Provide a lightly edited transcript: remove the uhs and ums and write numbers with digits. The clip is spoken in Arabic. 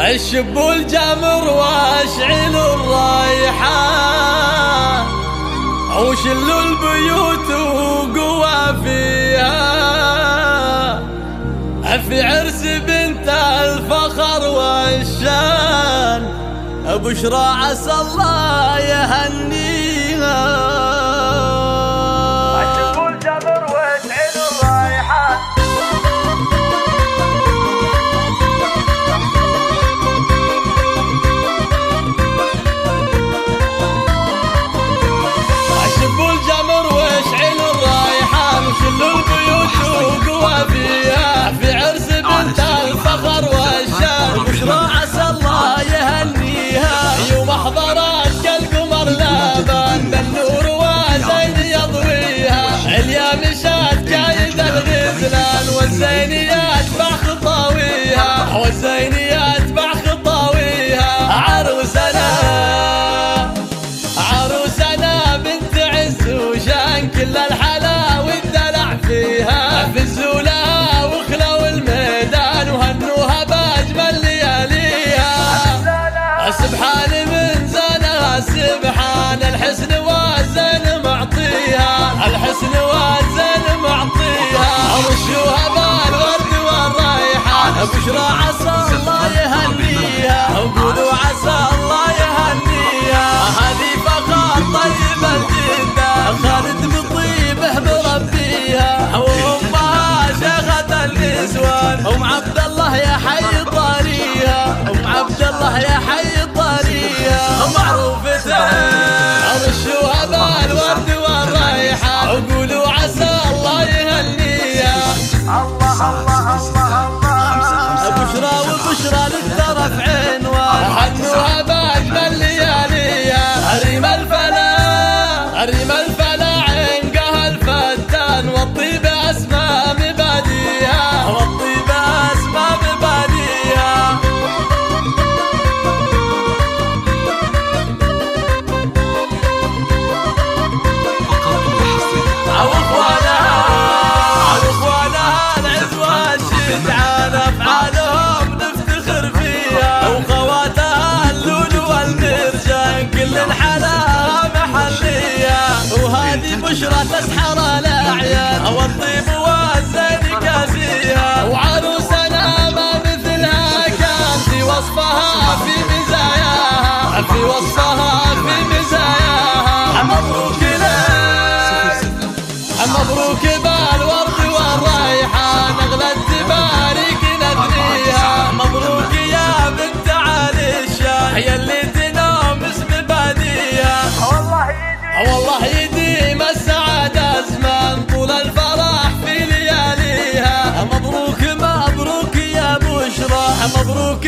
الشب الجمر واشعل الريحان وشلوا البيوت وقوى فيها في عرس بنت الفخر والشان بشرى عسى الله يهنيها. في عرس بنت الفخر والشان بشرى عسى الله يهنيها. يوم حضرت كالقمر لابان بالنور وزين يضويها. اليا مشات كايد الغزلان والزينيات مع خطاويها والزينيات مع خطاويها. عروسنا بنت عز وشان كل الحلا والدلع فيها. في الزولة وخلوا الميدان وهنوها باجمل لياليها. سبحان من زنها سبحان الحسن والزين معطيها. الحسن والزين معطيها. رشوها بالورد والريحان بشرى عسى الله يهنيها. وقولوا عسى الله يهنيها. هذه فخر طيب الجدة خالد بطيبه مربيها. أم عبد الله يا حي طاريها. أم عبد الله يا حي طاريها. معروفتها رشوها بالورد والريحان وقولوا عسى الله يهنيها. الله الله الله الله بشرى وبشرى للطرف عنوان هنوها باجمل لياليها. ريم الفلا عنقها الفتان والطيب اسماء مباديها. أفعالهم نفتخر فيها. وخواتها اللول والمرجان كل حلاها محلية. وهذه بشرى تسحر الأعيان والطيب والزين كاسيها. وعروسنا ما مثلها كان في وصفها في مزاياها. في وصفها في مزاياها. مبروك لك مبروك بالورد والريحان أغلى التبارك ندريها. مبروك يا بنت علي الشان هي اللي تنام اسم باديها. والله يديم السعادة زمان طول الفرح في لياليها. مبروك يا بشرى مبروك